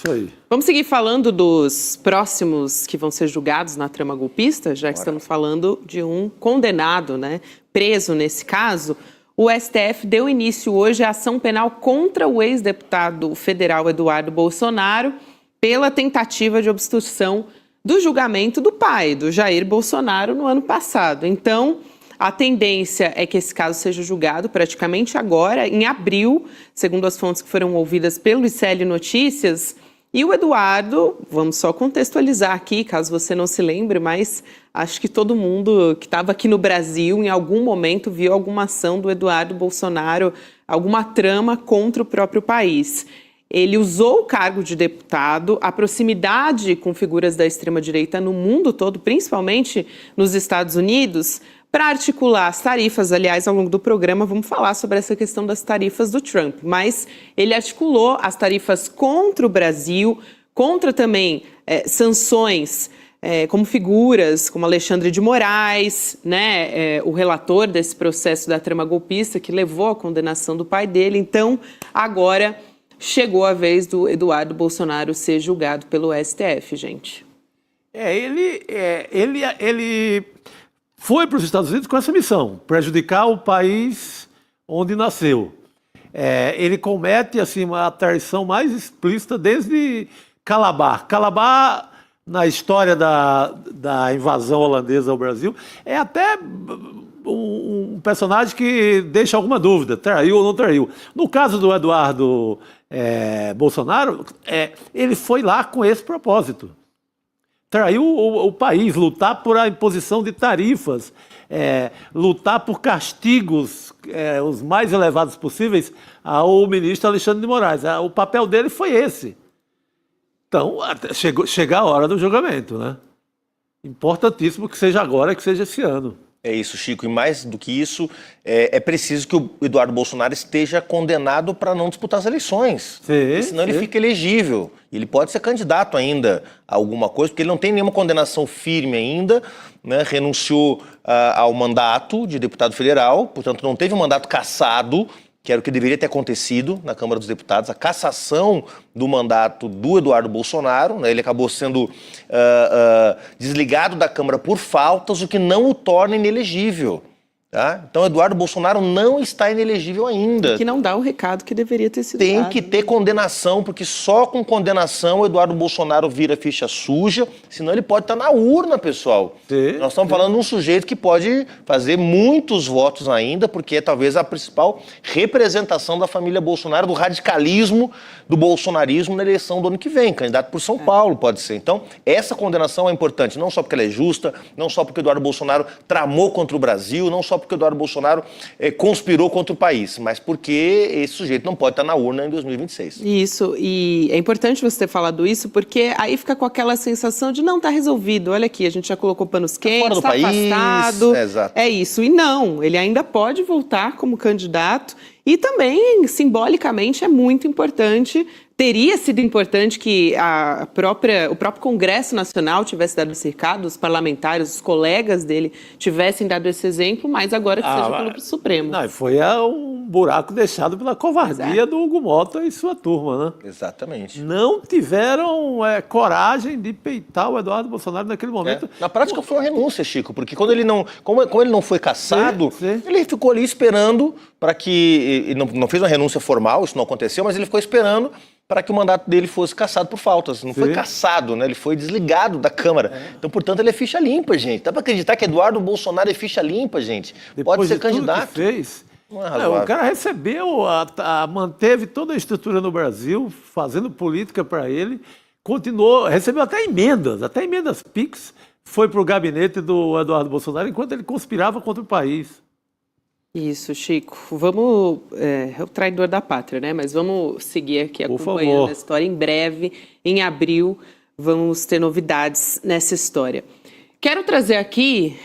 isso aí. Vamos seguir falando dos próximos que vão ser julgados na trama golpista, já que estamos falando de um condenado, né, preso nesse caso. O STF deu início hoje à ação penal contra o ex-deputado federal Eduardo Bolsonaro pela tentativa de obstrução do julgamento do pai, do Jair Bolsonaro, no ano passado. Então, a tendência é que esse caso seja julgado praticamente agora, em abril, segundo as fontes que foram ouvidas pelo ICL Notícias. E o Eduardo, vamos só contextualizar aqui, caso você não se lembre, mas acho que todo mundo que estava aqui no Brasil, em algum momento, viu alguma ação do Eduardo Bolsonaro, alguma trama contra o próprio país. Ele usou o cargo de deputado, a proximidade com figuras da extrema-direita no mundo todo, principalmente nos Estados Unidos, para articular as tarifas. Aliás, ao longo do programa vamos falar sobre essa questão das tarifas do Trump, mas ele articulou as tarifas contra o Brasil, contra também sanções como figuras como Alexandre de Moraes, né, o relator desse processo da trama golpista que levou à condenação do pai dele. Então, agora chegou a vez do Eduardo Bolsonaro ser julgado pelo STF, gente. Ele foi para os Estados Unidos com essa missão, prejudicar o país onde nasceu. Ele comete assim, uma traição mais explícita desde Calabar. Calabar, na história da invasão holandesa ao Brasil, é até um personagem que deixa alguma dúvida, traiu ou não traiu. No caso do Eduardo Bolsonaro, ele foi lá com esse propósito. Traiu o país, lutar por a imposição de tarifas, lutar por castigos os mais elevados possíveis ao ministro Alexandre de Moraes. O papel dele foi esse. Então, chega a hora do julgamento, né? Importantíssimo que seja agora, que seja esse ano. É isso, Chico. E mais do que isso, é preciso que o Eduardo Bolsonaro esteja condenado para não disputar as eleições. Senão ele fica elegível. Ele pode ser candidato ainda a alguma coisa, porque ele não tem nenhuma condenação firme ainda, né? Renunciou ao mandato de deputado federal, portanto não teve um mandato cassado, que era o que deveria ter acontecido na Câmara dos Deputados, a cassação do mandato do Eduardo Bolsonaro, né? Ele acabou sendo desligado da Câmara por faltas, o que não o torna inelegível. Tá? Então, Eduardo Bolsonaro não está inelegível ainda. E que não dá o recado que deveria ter sido Tem dado. que ter condenação, porque só com condenação o Eduardo Bolsonaro vira ficha suja, senão ele pode estar na urna, pessoal. Nós estamos falando de um sujeito que pode fazer muitos votos ainda, porque é talvez a principal representação da família Bolsonaro, do radicalismo do bolsonarismo na eleição do ano que vem, candidato por São Paulo, pode ser. Então, essa condenação é importante, não só porque ela é justa, não só porque o Eduardo Bolsonaro tramou contra o Brasil, não só porque o Eduardo Bolsonaro conspirou contra o país, mas porque esse sujeito não pode estar na urna em 2026. Isso, e é importante você ter falado isso, porque aí fica com aquela sensação de não, tá resolvido, olha aqui, a gente já colocou panos quentes, tá afastado. Exato. É isso, e não, ele ainda pode voltar como candidato, e também, simbolicamente, é muito importante, teria sido importante que o próprio Congresso Nacional tivesse dado esse recado, os parlamentares, os colegas dele tivessem dado esse exemplo, mas agora que seja pelo Supremo. Não, foi um buraco deixado pela covardia do Hugo Mota e sua turma, né? Exatamente. Não tiveram coragem de peitar o Eduardo Bolsonaro naquele momento. Na prática foi uma renúncia, Chico, porque quando ele não, como ele não foi cassado, ele ficou ali esperando para que, ele não fez uma renúncia formal, isso não aconteceu, mas ele ficou esperando para que o mandato dele fosse cassado por faltas. Não foi cassado, né? Ele foi desligado da Câmara. Então, portanto, ele é ficha limpa, gente. Dá para acreditar que Eduardo Bolsonaro é ficha limpa, gente? Depois pode ser de tudo candidato. Que fez. Não é razoável. O cara recebeu, manteve toda a estrutura no Brasil, fazendo política para ele, continuou, recebeu até emendas PIX, foi para o gabinete do Eduardo Bolsonaro enquanto ele conspirava contra o país. Isso, Chico. Vamos... É o traidor da pátria, né? Mas vamos seguir aqui acompanhando a história. Em breve, em abril, vamos ter novidades nessa história. Quero trazer aqui,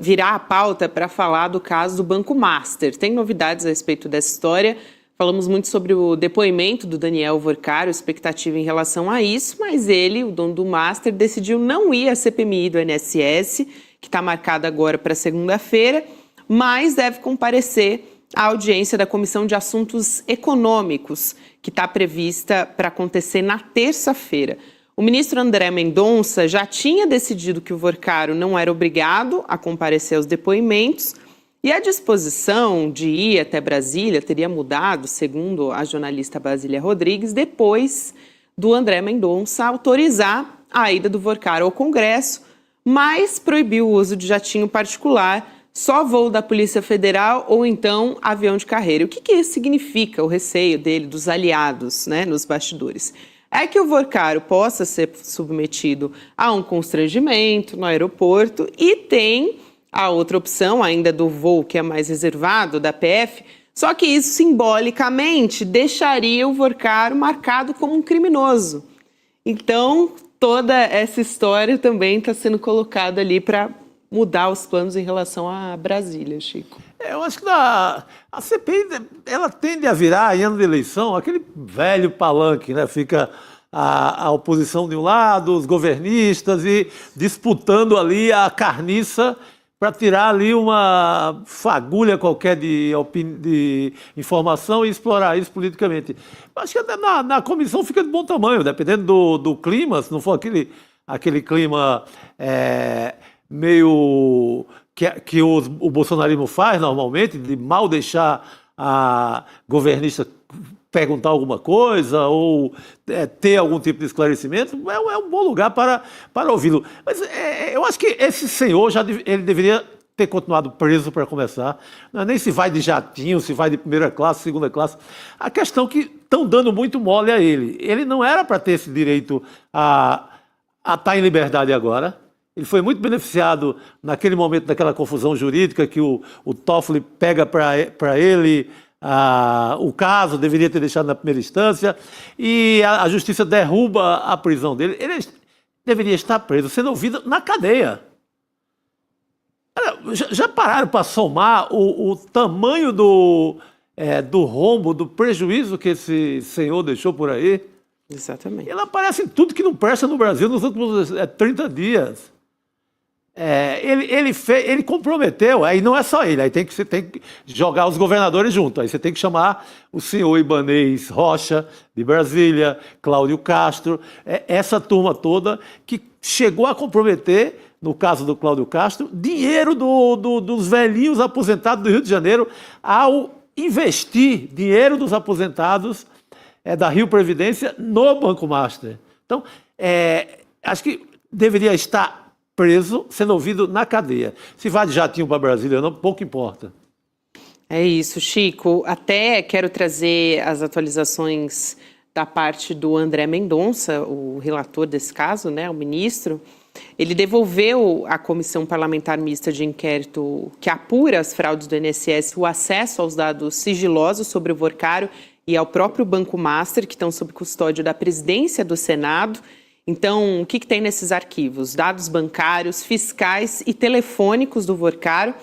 virar a pauta para falar do caso do Banco Master. Tem novidades a respeito dessa história. Falamos muito sobre o depoimento do Daniel Vorcaro, expectativa em relação a isso, mas ele, o dono do Master, decidiu não ir à CPMI do INSS, que está marcada agora para segunda-feira, mas deve comparecer a audiência da Comissão de Assuntos Econômicos, que está prevista para acontecer na terça-feira. O ministro André Mendonça já tinha decidido que o Vorcaro não era obrigado a comparecer aos depoimentos e a disposição de ir até Brasília teria mudado, segundo a jornalista Basília Rodrigues, depois do André Mendonça autorizar a ida do Vorcaro ao Congresso, mas proibiu o uso de jatinho particular, só voo da Polícia Federal ou então avião de carreira. O que isso significa, o receio dele, dos aliados, né, nos bastidores? É que o Vorcaro possa ser submetido a um constrangimento no aeroporto e tem a outra opção ainda do voo que é mais reservado, da PF, só que isso simbolicamente deixaria o Vorcaro marcado como um criminoso. Então, toda essa história também está sendo colocada ali para mudar os planos em relação a Brasília, Chico. Eu acho que a CPI ela tende a virar, em ano de eleição, aquele velho palanque, né? Fica a oposição de um lado, os governistas, e disputando ali a carniça para tirar ali uma fagulha qualquer de informação e explorar isso politicamente. Eu acho que até na comissão fica de bom tamanho, dependendo do clima, se não for aquele clima meio que o bolsonarismo faz normalmente, de mal deixar a governista perguntar alguma coisa ou ter algum tipo de esclarecimento, é um bom lugar para ouvi-lo. Mas eu acho que esse senhor ele deveria ter continuado preso para começar. Não é nem se vai de jatinho, se vai de primeira classe, segunda classe. A questão é que estão dando muito mole a ele. Ele não era para ter esse direito a estar em liberdade agora. Ele foi muito beneficiado naquele momento daquela confusão jurídica que o Toffoli pega para ele o caso, deveria ter deixado na primeira instância, e a justiça derruba a prisão dele. Ele deveria estar preso, sendo ouvido na cadeia. Já pararam para somar o tamanho do rombo, do prejuízo que esse senhor deixou por aí? Exatamente. Ele aparece em tudo que não presta no Brasil nos últimos 30 dias. Ele comprometeu, aí não é só ele, aí você tem que jogar os governadores junto, aí você tem que chamar o senhor Ibanez Rocha, de Brasília, Cláudio Castro, essa turma toda que chegou a comprometer, no caso do Cláudio Castro, dinheiro dos velhinhos aposentados do Rio de Janeiro ao investir dinheiro dos aposentados da Rio Previdência no Banco Master. Então, acho que deveria estar preso, sendo ouvido na cadeia. Se vai de jatinho para Brasília, não, pouco importa. É isso, Chico. Até quero trazer as atualizações da parte do André Mendonça, o relator desse caso, né, o ministro. Ele devolveu à Comissão Parlamentar Mista de Inquérito que apura as fraudes do INSS o acesso aos dados sigilosos sobre o Vorcaro e ao próprio Banco Master, que estão sob custódia da presidência do Senado. Então, o que tem nesses arquivos? Dados bancários, fiscais e telefônicos do Vorcaro.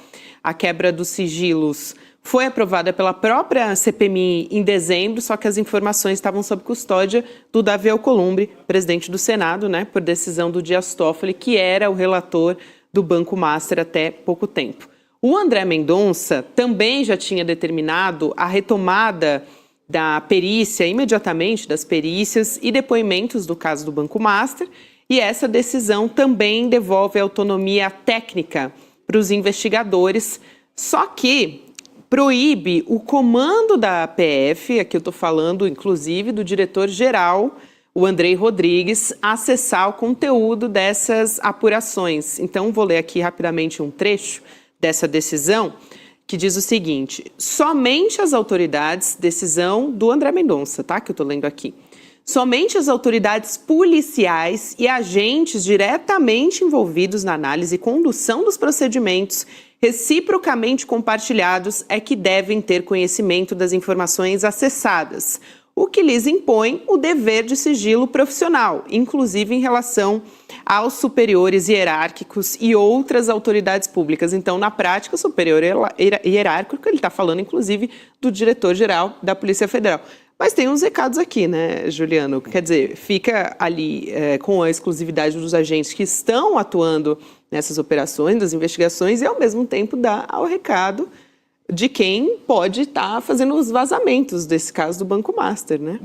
A quebra dos sigilos foi aprovada pela própria CPMI em dezembro, só que as informações estavam sob custódia do Davi Alcolumbre, presidente do Senado, né, por decisão do Dias Toffoli, que era o relator do Banco Master até pouco tempo. O André Mendonça também já tinha determinado a retomada da perícia, imediatamente das perícias e depoimentos do caso do Banco Master, e essa decisão também devolve autonomia técnica para os investigadores, só que proíbe o comando da PF, aqui eu estou falando inclusive do diretor-geral, o Andrei Rodrigues, acessar o conteúdo dessas apurações. Então, vou ler aqui rapidamente um trecho dessa decisão, que diz o seguinte: somente as autoridades, decisão do André Mendonça, tá? Que eu estou lendo aqui. Somente as autoridades policiais e agentes diretamente envolvidos na análise e condução dos procedimentos reciprocamente compartilhados é que devem ter conhecimento das informações acessadas, o que lhes impõe o dever de sigilo profissional, inclusive em relação aos superiores hierárquicos e outras autoridades públicas. Então, na prática, o superior hierárquico, ele está falando, inclusive, do diretor-geral da Polícia Federal. Mas tem uns recados aqui, né, Juliano? Quer dizer, fica ali com a exclusividade dos agentes que estão atuando nessas operações, das investigações, e ao mesmo tempo dá ao recado de quem pode estar fazendo os vazamentos desse caso do Banco Master, né?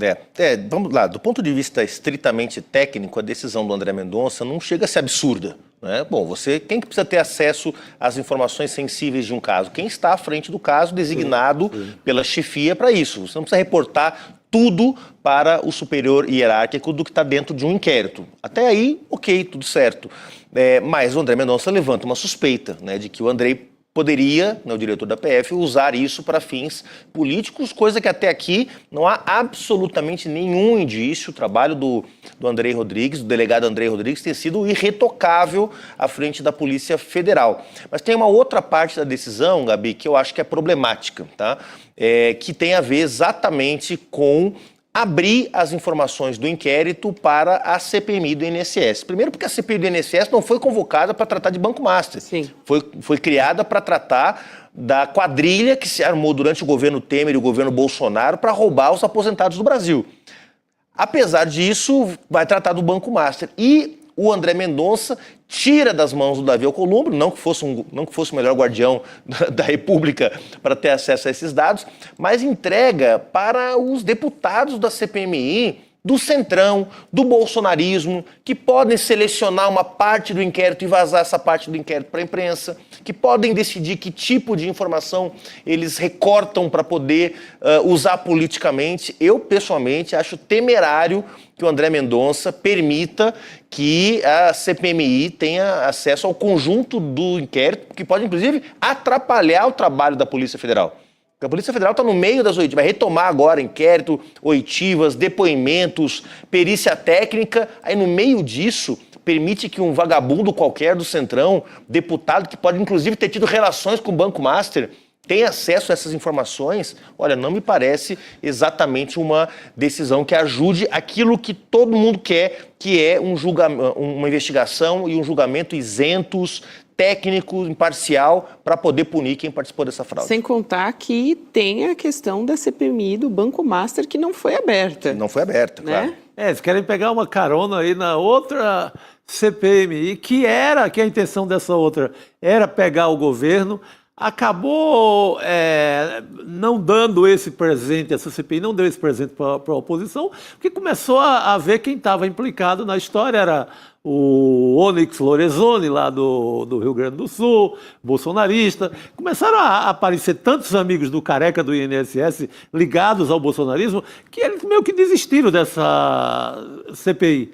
Vamos lá, do ponto de vista estritamente técnico, a decisão do André Mendonça não chega a ser absurda, né? Bom, quem que precisa ter acesso às informações sensíveis de um caso? Quem está à frente do caso, designado pela chefia para isso. Você não precisa reportar tudo para o superior hierárquico do que está dentro de um inquérito. Até aí, ok, tudo certo. Mas o André Mendonça levanta uma suspeita, né, de que o Andrei poderia, né, o diretor da PF, usar isso para fins políticos, coisa que até aqui não há absolutamente nenhum indício. O trabalho do Andrei Rodrigues, do delegado Andrei Rodrigues, tem sido irretocável à frente da Polícia Federal. Mas tem uma outra parte da decisão, Gabi, que eu acho que é problemática, tá? Que tem a ver exatamente com abrir as informações do inquérito para a CPMI do INSS. Primeiro porque a CPMI do INSS não foi convocada para tratar de Banco Master. Sim. Foi criada para tratar da quadrilha que se armou durante o governo Temer e o governo Bolsonaro para roubar os aposentados do Brasil. Apesar disso, vai tratar do Banco Master. E o André Mendonça tira das mãos do Davi Alcolumbre, não que fosse o melhor guardião da República para ter acesso a esses dados, mas entrega para os deputados da CPMI, do Centrão, do bolsonarismo, que podem selecionar uma parte do inquérito e vazar essa parte do inquérito para a imprensa, que podem decidir que tipo de informação eles recortam para poder usar politicamente. Eu, pessoalmente, acho temerário que o André Mendonça permita que a CPMI tenha acesso ao conjunto do inquérito, que pode, inclusive, atrapalhar o trabalho da Polícia Federal. Porque a Polícia Federal está no meio das oitivas, vai retomar agora inquérito, oitivas, depoimentos, perícia técnica, aí no meio disso permite que um vagabundo qualquer do Centrão, deputado que pode inclusive ter tido relações com o Banco Master, tenha acesso a essas informações. Olha, não me parece exatamente uma decisão que ajude aquilo que todo mundo quer, que é uma investigação e um julgamento isentos, técnico, imparcial, para poder punir quem participou dessa fraude. Sem contar que tem a questão da CPMI do Banco Master que não foi aberta. Não foi aberta, né? Claro. Eles querem pegar uma carona aí na outra CPMI, que a intenção dessa outra era pegar o governo, acabou não dando esse presente, essa CPI não deu esse presente para a oposição, porque começou a ver quem estava implicado na história, era o Onyx Lorenzoni, lá do Rio Grande do Sul, bolsonarista. Começaram a aparecer tantos amigos do Careca do INSS ligados ao bolsonarismo, que eles meio que desistiram dessa CPI.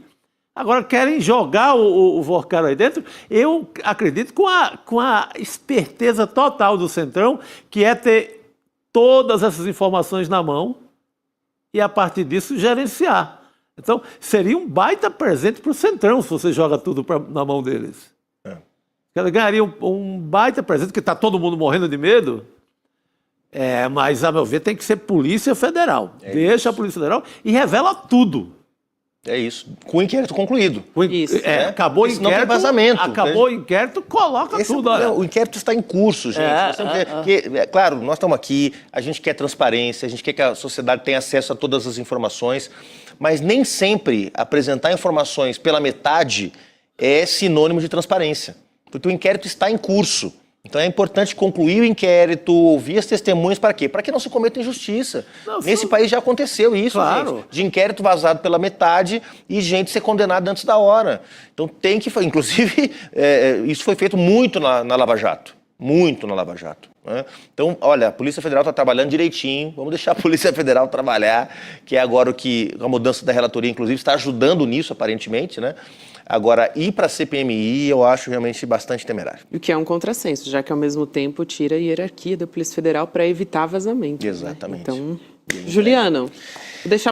Agora querem jogar o Vorcaro aí dentro. Eu acredito com a esperteza total do Centrão, que é ter todas essas informações na mão e, a partir disso, gerenciar. Então, seria um baita presente para o Centrão se você joga tudo na mão deles. Eles ganhariam um baita presente, porque está todo mundo morrendo de medo. Mas, a meu ver, tem que ser Polícia Federal. Deixa a Polícia Federal e revela tudo. É isso, com o inquérito concluído. Isso. Acabou o inquérito, não tem vazamento. Acabou o inquérito, coloca tudo. O inquérito está em curso, gente. Claro, nós estamos aqui, a gente quer transparência, a gente quer que a sociedade tenha acesso a todas as informações, mas nem sempre apresentar informações pela metade é sinônimo de transparência, porque o inquérito está em curso. Então é importante concluir o inquérito, ouvir as testemunhas, para quê? Para que não se cometa injustiça. Nesse país já aconteceu isso, claro, gente, de inquérito vazado pela metade e gente ser condenada antes da hora. Então tem que, inclusive, isso foi feito muito na Lava Jato. Muito na Lava Jato. Né? Então, olha, a Polícia Federal está trabalhando direitinho, vamos deixar a Polícia Federal trabalhar, que é agora o que a mudança da relatoria, inclusive, está ajudando nisso, aparentemente, né? Agora, ir para a CPMI, eu acho realmente bastante temerário. O que é um contrassenso, já que, ao mesmo tempo, tira a hierarquia da Polícia Federal para evitar vazamento. Exatamente. Né? Então, Juliano, vou deixar